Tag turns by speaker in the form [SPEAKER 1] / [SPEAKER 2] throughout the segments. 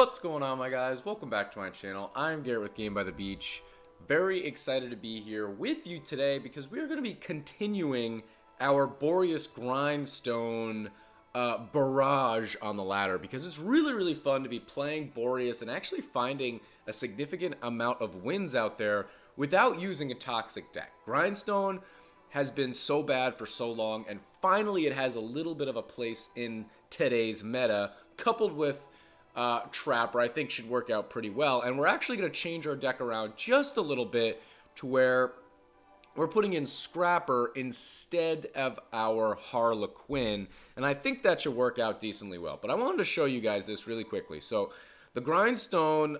[SPEAKER 1] What's going on, my guys? Welcome back to my channel. I'm Garrett with Game by the Beach. Very excited to be here with you today because we are going to be continuing our Boreas Grindstone barrage on the ladder, because it's really fun to be playing Boreas and actually finding a significant amount of wins out there without using a toxic deck. Grindstone has been so bad for so long, and finally it has a little bit of a place in today's meta, coupled with Trapper. I think should work out pretty well. And we're actually going to change our deck around just a little bit to where we're putting in Scrapper instead of our Harlequin, and I think that should work out decently well. But I wanted to show you guys this really quickly. So the Grindstone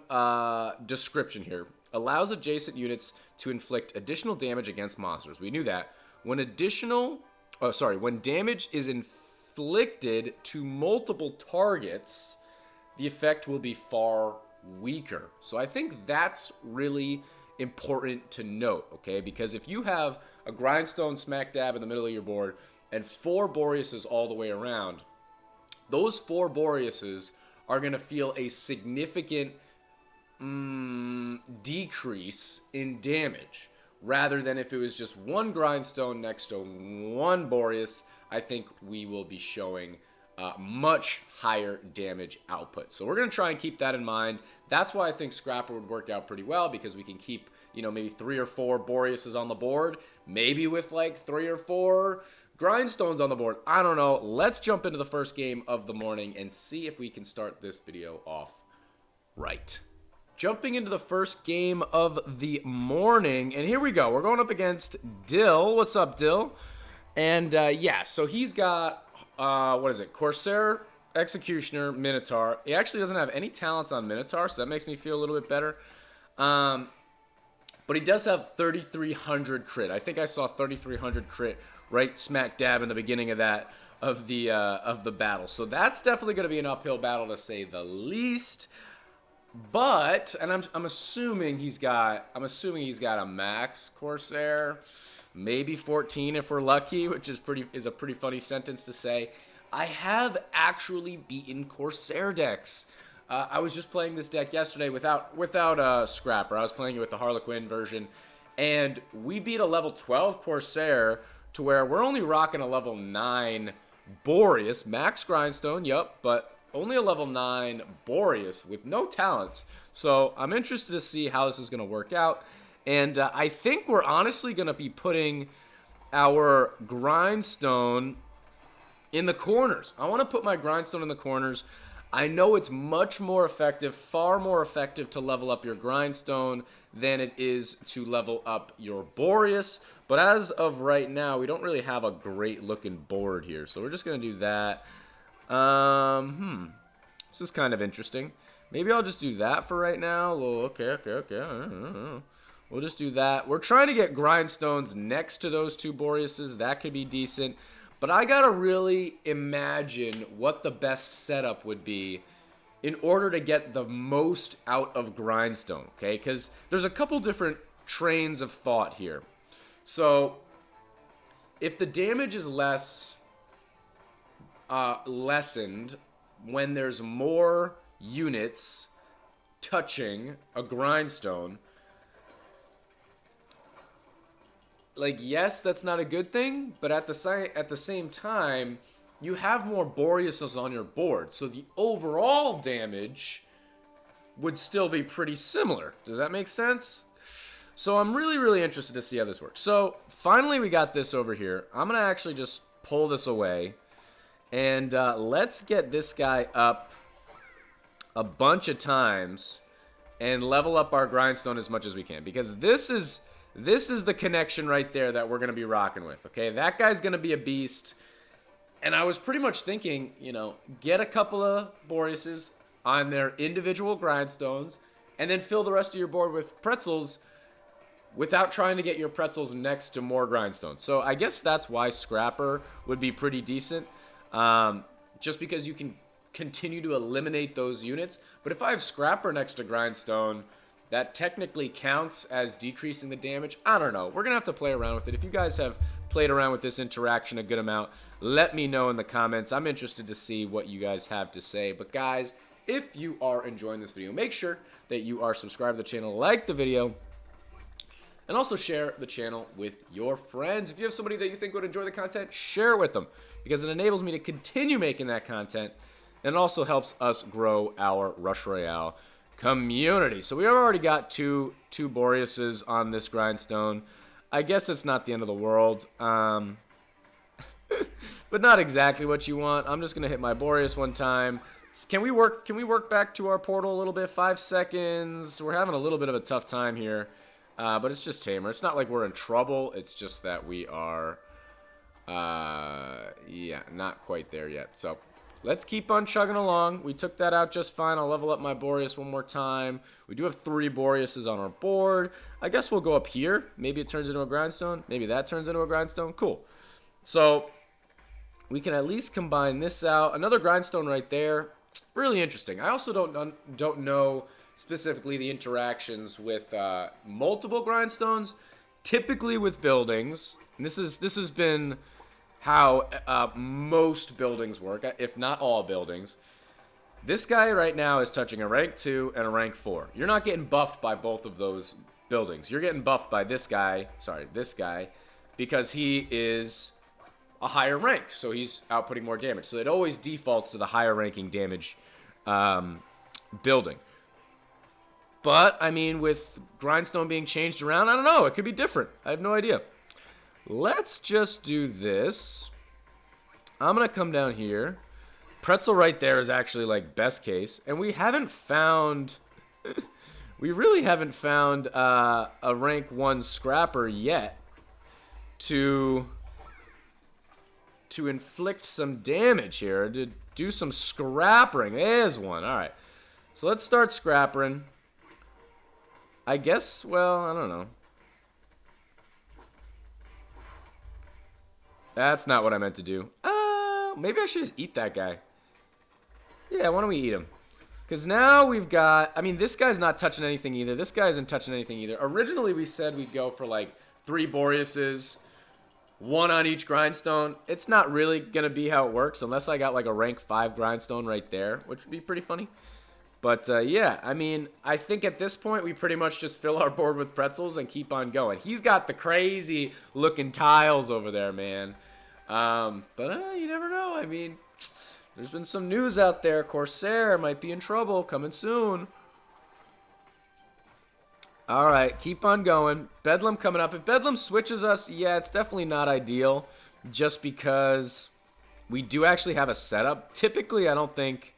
[SPEAKER 1] description here allows adjacent units to inflict additional damage against monsters. We knew that. When damage is inflicted to multiple targets, the effect will be far weaker. So I think that's really important to note, okay? Because if you have a Grindstone smack dab in the middle of your board and 4 Boreases all the way around, those 4 Boreases are going to feel a significant decrease in damage, rather than if it was just one Grindstone next to one Boreas. I think we will be showing much higher damage output. So we're going to try and keep that in mind. That's why I think Scrapper would work out pretty well, because we can keep, maybe 3 or 4 Boreases on the board, maybe with like 3 or 4 Grindstones on the board. I don't know. Let's jump into the first game of the morning and see if we can start this video off right. Jumping into the first game of the morning, and here we go. We're going up against Dill. What's up, Dill? And yeah, so he's got what is it? Corsair, Executioner, Minotaur. He actually doesn't have any talents on Minotaur, so that makes me feel a little bit better. But he does have 3,300 crit. I think I saw 3,300 crit right smack dab in the beginning of the battle. So that's definitely going to be an uphill battle, to say the least. But, and I'm assuming he's got a max Corsair. Maybe 14 if we're lucky, which is a pretty funny sentence to say. I have actually beaten Corsair decks. I was just playing this deck yesterday without Scrapper. I was playing it with the Harlequin version, and we beat a level 12 Corsair to where we're only rocking a level 9 Boreas, max Grindstone, yep, but only a level 9 Boreas with no talents. So I'm interested to see how this is going to work out. And I think we're honestly going to be putting our Grindstone in the corners. I want to put my Grindstone in the corners. I know it's much more effective, far more effective to level up your Grindstone than it is to level up your Boreas. But as of right now, we don't really have a great looking board here. So we're just going to do that. This is kind of interesting. Maybe I'll just do that for right now. Okay. We'll just do that. We're trying to get Grindstones next to those 2 Boreases. That could be decent. But I gotta really imagine what the best setup would be in order to get the most out of Grindstone, okay? Because there's a couple different trains of thought here. So, if the damage is lessened when there's more units touching a Grindstone, like, yes, that's not a good thing, but at the same time, you have more Boreases on your board, so the overall damage would still be pretty similar. Does that make sense? So I'm really interested to see how this works. So finally we got this over here. I'm going to actually just pull this away, and let's get this guy up a bunch of times and level up our Grindstone as much as we can, because this is the connection right there that we're going to be rocking with, okay? That guy's going to be a beast. And I was pretty much thinking, get a couple of Boreases on their individual Grindstones and then fill the rest of your board with pretzels without trying to get your pretzels next to more Grindstones. So I guess that's why Scrapper would be pretty decent, just because you can continue to eliminate those units. But if I have Scrapper next to Grindstone, that technically counts as decreasing the damage. I don't know. We're going to have to play around with it. If you guys have played around with this interaction a good amount, let me know in the comments. I'm interested to see what you guys have to say. But guys, if you are enjoying this video, make sure that you are subscribed to the channel, like the video, and also share the channel with your friends. If you have somebody that you think would enjoy the content, share it with them, because it enables me to continue making that content, and it also helps us grow our Rush Royale community. So we have already got two Boreases on this Grindstone. I guess it's not the end of the world, but not exactly what you want. I'm just gonna hit my Boreas one time. Can we work back to our portal a little bit? 5 seconds. We're having a little bit of a tough time here. But it's just Tamer. It's not like we're in trouble. It's just that we are, yeah, not quite there yet. So let's keep on chugging along. We took that out just fine. I'll level up my Boreas one more time. We do have 3 Boreases on our board. I guess we'll go up here. Maybe it turns into a Grindstone. Maybe that turns into a Grindstone. Cool. So we can at least combine this out. Another Grindstone right there. Really interesting. I also don't know specifically the interactions with multiple Grindstones, typically with buildings. And this has been how most buildings work, if not all buildings. This guy right now is touching a rank 2 and a rank 4. You're not getting buffed by both of those buildings. You're getting buffed by this guy, because he is a higher rank, so he's outputting more damage. So it always defaults to the higher ranking damage building. But, I mean, with Grindstone being changed around, I don't know. It could be different. I have no idea. Let's just do this. I'm going to come down here. Pretzel right there is actually, like, best case. And we haven't found... we really haven't found a rank 1 scrapper yet to inflict some damage here. To do some scrappering. There's one. All right. So let's start scrappering. I guess, well, I don't know. That's not what I meant to do. Maybe I should just eat that guy. Yeah, why don't we eat him? Because now we've got, I mean, this guy's not touching anything either. This guy isn't touching anything either. Originally, we said we'd go for like 3 Boreases, 1 on each Grindstone. It's not really going to be how it works unless I got like a rank 5 Grindstone right there, which would be pretty funny. But, yeah, I mean, I think at this point we pretty much just fill our board with pretzels and keep on going. He's got the crazy-looking tiles over there, man. But you never know. I mean, there's been some news out there. Corsair might be in trouble. Coming soon. All right, keep on going. Bedlam coming up. If Bedlam switches us, yeah, it's definitely not ideal. Just because we do actually have a setup. Typically, I don't think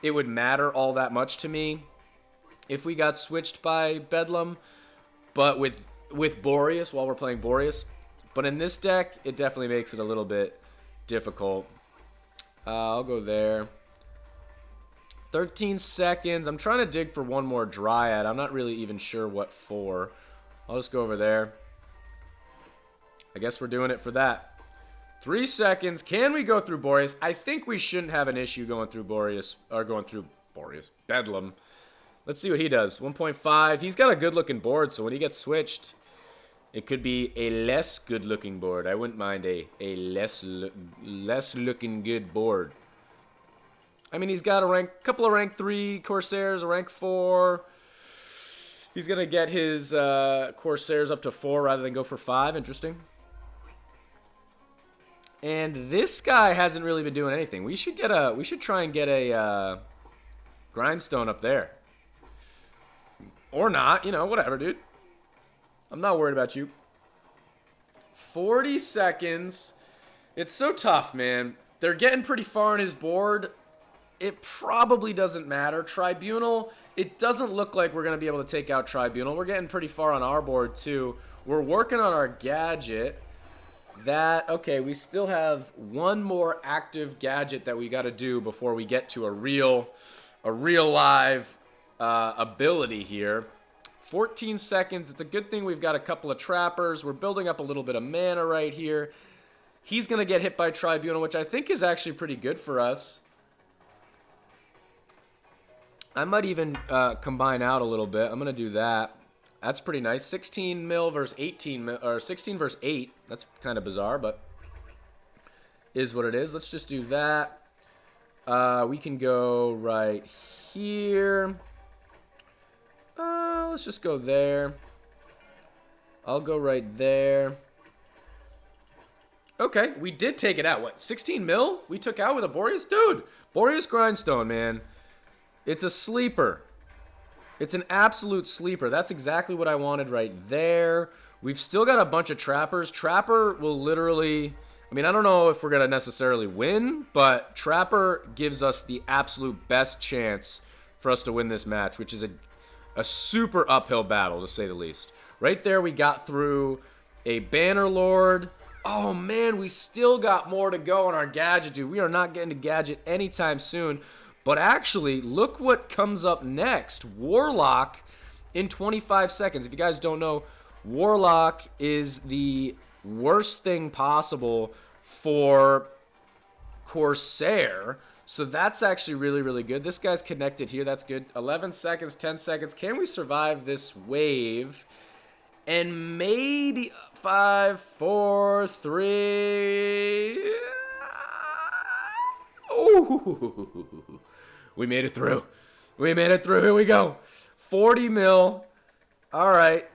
[SPEAKER 1] it would matter all that much to me if we got switched by Bedlam, but with Boreas, while we're playing Boreas. But in this deck, it definitely makes it a little bit difficult. I'll go there. 13 seconds. I'm trying to dig for one more Dryad. I'm not really even sure what for. I'll just go over there. I guess we're doing it for that. 3 seconds. Can we go through Boreas? I think we shouldn't have an issue going through Boreas, or going through Boreas. Bedlam. Let's see what he does. 1.5. He's got a good-looking board, so when he gets switched, it could be a less good-looking board. I wouldn't mind a less-looking good board. I mean, he's got a couple of rank 3 Corsairs, a rank 4. He's going to get his Corsairs up to 4 rather than go for 5. Interesting. And this guy hasn't really been doing anything. We should try and get a Grindstone up there. Or not, you know, whatever, dude. I'm not worried about you. 40 seconds. It's so tough, man. They're getting pretty far on his board. It probably doesn't matter. Tribunal, it doesn't look like we're going to be able to take out Tribunal. We're getting pretty far on our board, too. We're working on our gadget. Okay, we still have one more active gadget that we got to do before we get to a real live ability here. 14 seconds. It's a good thing we've got a couple of trappers. We're building up a little bit of mana right here. He's going to get hit by Tribunal, which I think is actually pretty good for us. I might even combine out a little bit. I'm going to do that. That's pretty nice. 16 mil versus 18 mil, or 16 versus 8. That's kind of bizarre, but is what it is. Let's just do that. We can go right here. Let's just go there. I'll go right there. Okay, we did take it out. What, 16 mil we took out with a Boreas? Dude, Boreas Grindstone, man. It's a sleeper. It's an absolute sleeper. That's exactly what I wanted right there. We've still got a bunch of trappers. Trapper will literally... I mean, I don't know if we're going to necessarily win, but Trapper gives us the absolute best chance for us to win this match, which is a super uphill battle, to say the least. Right there, we got through a Banner Lord. Oh, man, we still got more to go on our Gadget, dude. We are not getting to Gadget anytime soon. But actually, look what comes up next. Warlock in 25 seconds. If you guys don't know, Warlock is the worst thing possible for Corsair. So that's actually really, really good. This guy's connected here. That's good. 11 seconds, 10 seconds. Can we survive this wave? And maybe 5, 4, 3. Ooh. We made it through. We made it through. Here we go. 40 mil. All right.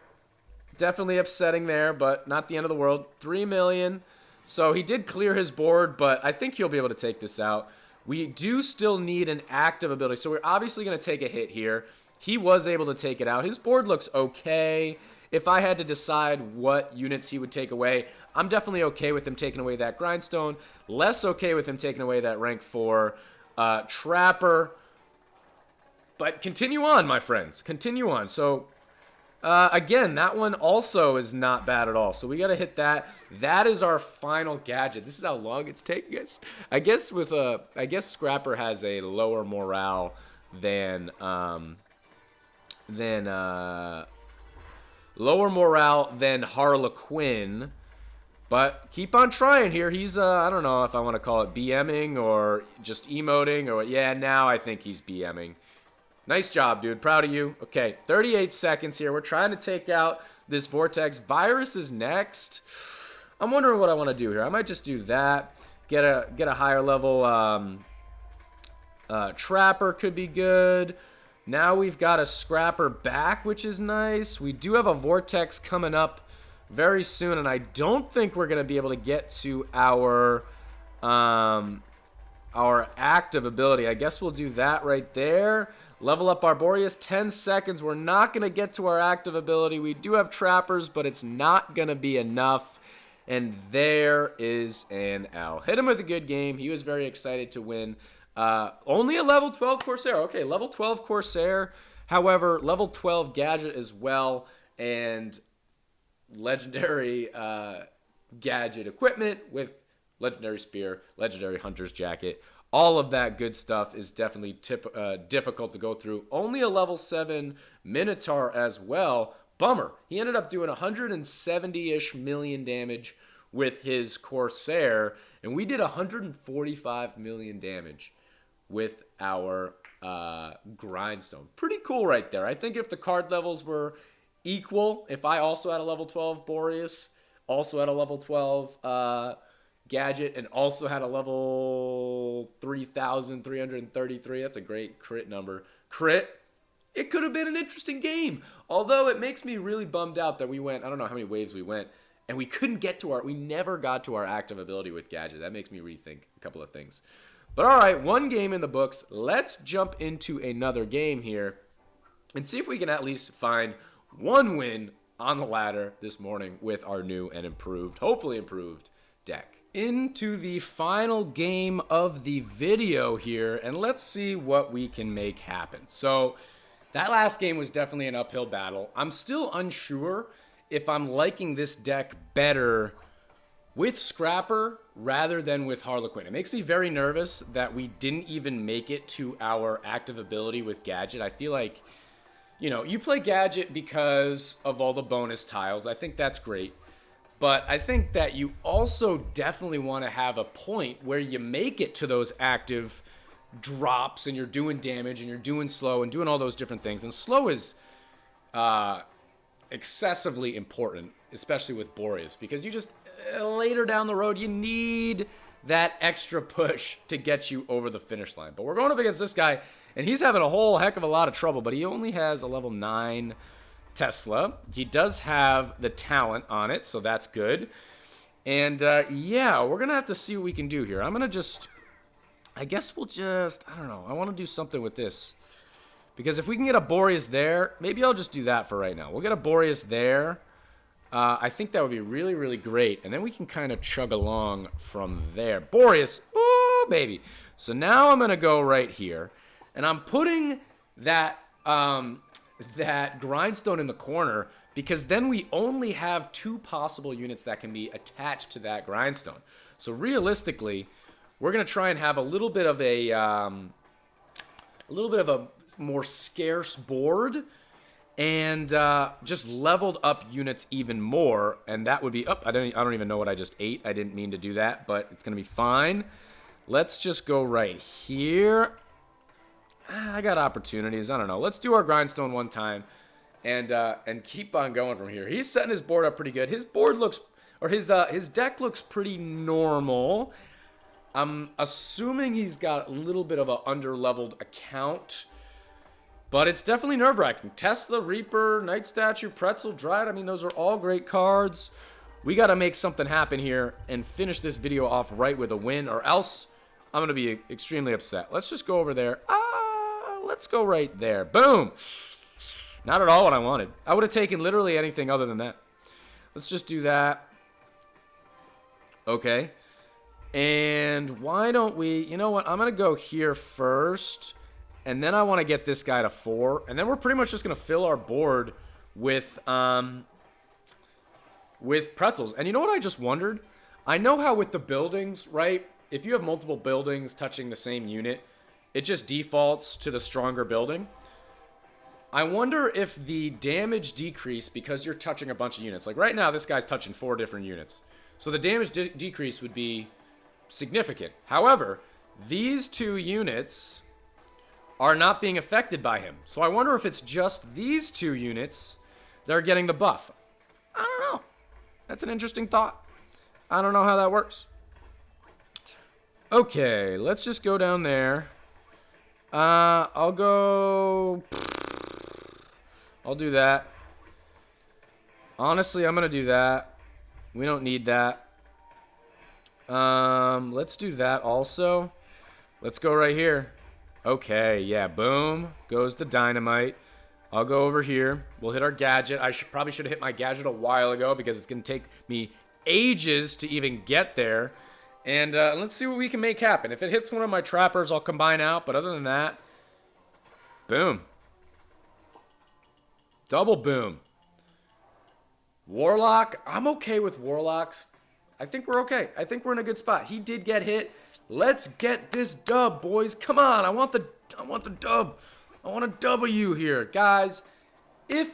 [SPEAKER 1] Definitely upsetting there, but not the end of the world. 3 million. So he did clear his board, but I think he'll be able to take this out. We do still need an active ability, so we're obviously going to take a hit here. He was able to take it out. His board looks okay. If I had to decide what units he would take away, I'm definitely okay with him taking away that Grindstone. Less okay with him taking away that rank 4 Trapper. But continue on, my friends. Continue on. So, again, that one also is not bad at all. So we got to hit that. That is our final gadget. This is how long it's taking us. I guess Scrapper has a lower morale than Harlequin. But keep on trying here. He's, I don't know if I want to call it BMing or just emoting or, yeah, now I think he's BMing. Nice job, dude. Proud of you. Okay, 38 seconds here. We're trying to take out this Vortex. Virus is next. I'm wondering what I want to do here. I might just do that. Get a higher level Trapper could be good. Now we've got a Scrapper back, which is nice. We do have a Vortex coming up very soon, and I don't think we're going to be able to get to our active ability. I guess we'll do that right there. Level up our Boreas. 10 seconds. We're not going to get to our active ability. We do have Trappers, but it's not going to be enough. And there is an L. Hit him with a good game. He was very excited to win. Only a level 12 Corsair. Okay, level 12 Corsair. However, level 12 Gadget as well. And legendary gadget equipment with legendary spear, legendary hunter's jacket. All of that good stuff is definitely difficult to go through. Only a level 7 Minotaur as well. Bummer. He ended up doing 170-ish million damage with his Corsair, and we did 145 million damage with our Grindstone. Pretty cool right there. I think if the card levels were equal, if I also had a level 12 Boreas, also had a level 12 Gadget, and also had a level 3,333, that's a great crit number. Crit, it could have been an interesting game. Although it makes me really bummed out that we went, I don't know how many waves we went, and we couldn't get to we never got to our active ability with Gadget. That makes me rethink a couple of things. But all right, one game in the books. Let's jump into another game here and see if we can at least find one win on the ladder this morning with our new and improved, hopefully improved, deck. Into the final game of the video here, and let's see what we can make happen. So that last game was definitely an uphill battle. I'm still unsure if I'm liking this deck better with Scrapper rather than with Harlequin. It makes me very nervous that we didn't even make it to our active ability with Gadget. I feel like, you know, you play Gadget because of all the bonus tiles. I think that's great. But I think that you also definitely want to have a point where you make it to those active drops and you're doing damage and you're doing slow and doing all those different things. And slow is excessively important, especially with Boreas, because you just, later down the road, you need that extra push to get you over the finish line. But we're going up against this guy, And he's having a whole heck of a lot of trouble, but he only has a level 9 Tesla. He does have the talent on it, so that's good. And, yeah, we're going to have to see what we can do here. I'm going to just... I guess we'll just... I don't know. I want to do something with this. Because if we can get a Boreas there, maybe I'll just do that for right now. We'll get a Boreas there. I think that would be really, really great. And then we can kind of chug along from there. Boreas. Ooh, baby. So now I'm going to go right here. And I'm putting that Grindstone in the corner because then we only have 2 possible units that can be attached to that Grindstone. So realistically, we're going to try and have a little bit of a more scarce board and just leveled up units even more. And that would be up. I don't even know what I just ate. I didn't mean to do that, but it's going to be fine. Let's just go right here. I got opportunities. I don't know. Let's do our Grindstone one time and keep on going from here. He's setting his board up pretty good. His board looks, or his deck looks pretty normal. I'm assuming he's got a little bit of an under-leveled account, but it's definitely nerve-wracking. Tesla, Reaper, Night Statue, Pretzel, Dryad. I mean, those are all great cards. We got to make something happen here and finish this video off right with a win, or else I'm going to be extremely upset. Let's just go over there. Let's go right there. Boom. Not at all what I wanted. I would have taken literally anything other than that. Let's just do that. Okay. And why don't we... You know what? I'm going to go here first. And then I want to get this guy to 4. And then we're pretty much just going to fill our board with pretzels. And you know what I just wondered? I know how with the buildings, right? If you have multiple buildings touching the same unit, it just defaults to the stronger building. I wonder if the damage decrease because you're touching a bunch of units. Like right now, this guy's touching 4 different units. So the damage decrease would be significant. However, these 2 units are not being affected by him. So I wonder if it's just these 2 units that are getting the buff. I don't know. That's an interesting thought. I don't know how that works. Okay, let's just go down there. I'll do that. Honestly, I'm going to do that. We don't need that. Let's do that also. Let's go right here. Okay, yeah, boom. Goes the dynamite. I'll go over here. We'll hit our gadget. I probably should have hit my gadget a while ago because it's going to take me ages to even get there. And let's see what we can make happen. If it hits one of my trappers, I'll combine out. But other than that, boom. Double boom. Warlock. I'm okay with Warlocks. I think we're okay. I think we're in a good spot. He did get hit. Let's get this dub, boys. Come on. I want the dub. I want a W here. Guys, if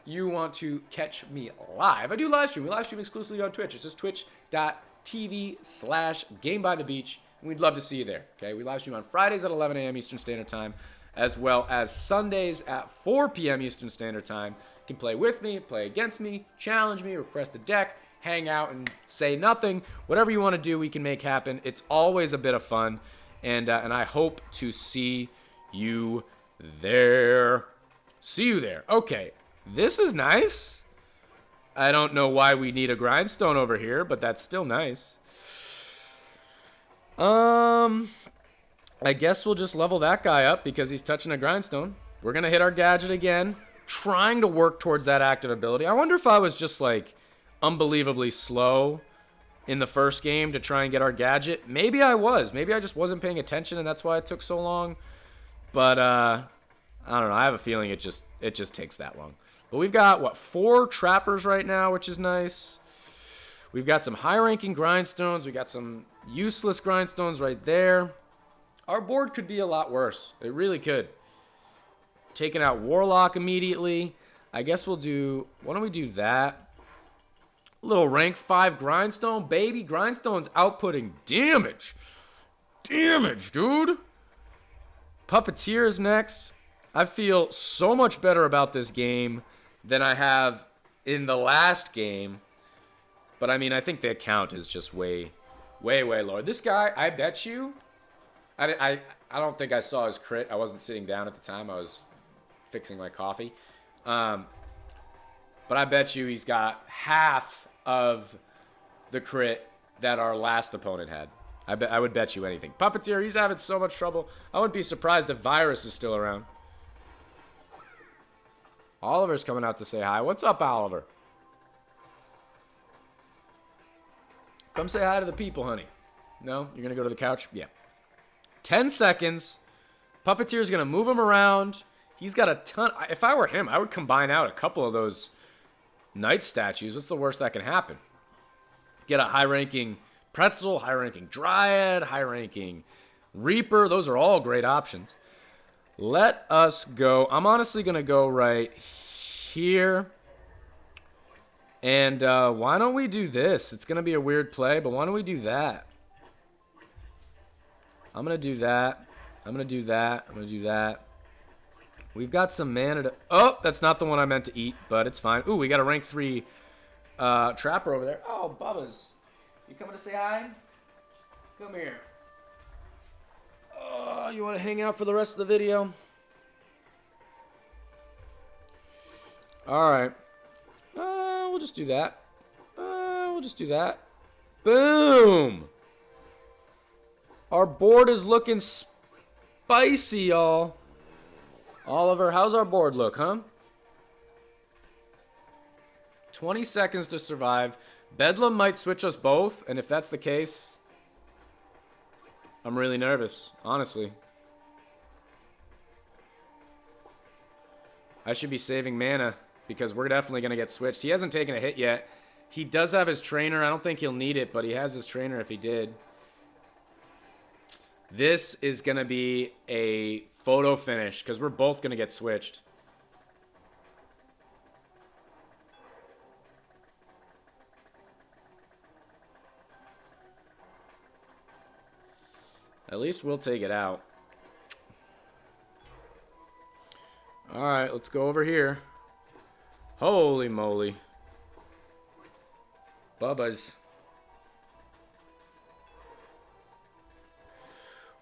[SPEAKER 1] you want to catch me live, I do live stream. We live stream exclusively on Twitch. It's just twitch.tv/GameByTheBeach. And we'd love to see you there. Okay, we live stream on Fridays at 11 a.m. Eastern Standard Time, as well as Sundays at 4 p.m. Eastern Standard Time. You can play with me, play against me, challenge me, request a deck, hang out and say nothing. Whatever you want to do, we can make happen. It's always a bit of fun, and I hope to see you there. See you there. Okay, this is nice. I don't know why we need a Grindstone over here, but that's still nice. I guess we'll just level that guy up because he's touching a Grindstone. We're going to hit our gadget again, trying to work towards that active ability. I wonder if I was just like unbelievably slow in the first game to try and get our gadget. Maybe I was. Maybe I just wasn't paying attention and that's why it took so long. But I don't know. I have a feeling it just takes that long. But we've got, what, 4 trappers right now, which is nice. We've got some high-ranking Grindstones. We got some useless Grindstones right there. Our board could be a lot worse. It really could. Taking out Warlock immediately. I guess we'll do... Why don't we do that? Little rank 5 Grindstone. Baby, Grindstone's outputting damage. Damage, dude. Puppeteer is next. I feel so much better about this game than I have in the last game. But, I mean, I think the account is just way, way, way lower. This guy, I bet you... I don't think I saw his crit. I wasn't sitting down at the time. I was fixing my coffee. But I bet you he's got half of the crit that our last opponent had. I would bet you anything. Puppeteer, he's having so much trouble. I wouldn't be surprised if Virus is still around. Oliver's coming out to say hi. What's up, Oliver? Come say hi to the people, honey. No? You're going to go to the couch? Yeah. 10 seconds. Puppeteer's going to move him around. He's got a ton. If I were him, I would combine out a couple of those knight statues. What's the worst that can happen? Get a high-ranking Pretzel, high-ranking Dryad, high-ranking Reaper. Those are all great options. Let us go. I'm honestly going to go right here. And why don't we do this? It's going to be a weird play, but why don't we do that? I'm going to do that. I'm going to do that. I'm going to do that. We've got some mana to... Oh, that's not the one I meant to eat, but it's fine. Ooh, we got a rank 3 Trapper over there. Oh, Bubba's. You coming to say hi? Come here. Oh, you want to hang out for the rest of the video? All right. We'll just do that. We'll just do that. Boom! Our board is looking spicy, y'all. Oliver, how's our board look, huh? 20 seconds to survive. Bedlam might switch us both, and if that's the case, I'm really nervous, honestly. I should be saving mana, because we're definitely going to get switched. He hasn't taken a hit yet. He does have his trainer. I don't think he'll need it, but he has his trainer if he did. This is going to be a photo finish, because we're both going to get switched. At least we'll take it out. Alright, let's go over here. Holy moly. Bubba's.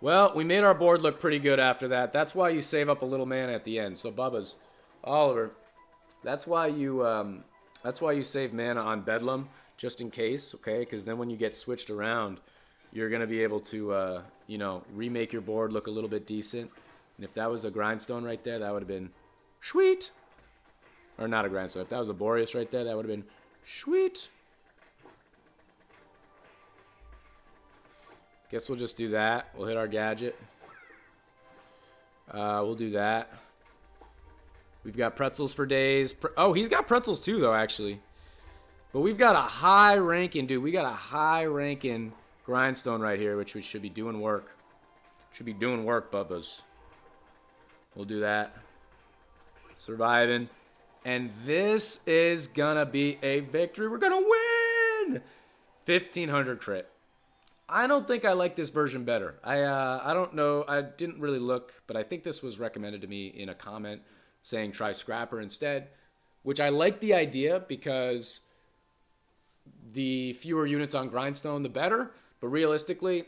[SPEAKER 1] Well, we made our board look pretty good after that. That's why you save up a little mana at the end. So Bubba's. Oliver. That's why you save mana on Bedlam, just in case, okay? Because then when you get switched around, you're going to be able to, you know, remake your board look a little bit decent. And if that was a Grindstone right there, that would have been sweet. Or not a Grindstone. If that was a Boreas right there, that would have been sweet. Guess we'll just do that. We'll hit our gadget. We'll do that. We've got pretzels for days. Oh, he's got pretzels too, though, actually. But we've got a high-ranking, dude. We got a high-ranking Grindstone right here, which we should be doing work. Should be doing work, Bubba's. We'll do that. Surviving. And this is going to be a victory. We're going to win! 1,500 crit. I don't think I like this version better. I don't know. I didn't really look, but I think this was recommended to me in a comment saying try Scrapper instead, which I like the idea because the fewer units on Grindstone, the better. But realistically,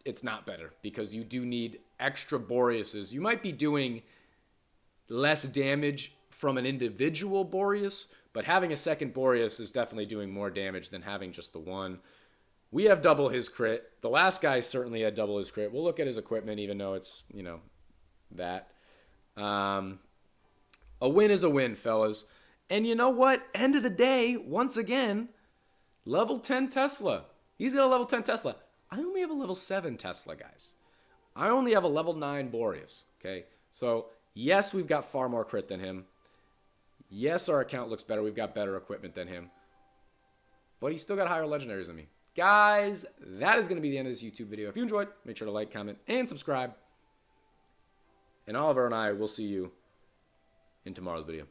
[SPEAKER 1] it's not better because you do need extra Boreases. You might be doing less damage from an individual Boreas, but having a second Boreas is definitely doing more damage than having just the one. We have double his crit. The last guy certainly had double his crit. We'll look at his equipment, even though it's, you know, that. A win is a win, fellas. And you know what? End of the day, once again, level 10 Tesla. He's got a level 10 Tesla. I only have a level 7 Tesla, guys. I only have a level 9 Boreas, okay? So, yes, we've got far more crit than him. Yes, our account looks better. We've got better equipment than him. But he's still got higher legendaries than me. Guys, that is going to be the end of this YouTube video. If you enjoyed, make sure to like, comment, and subscribe. And Oliver and I will see you in tomorrow's video.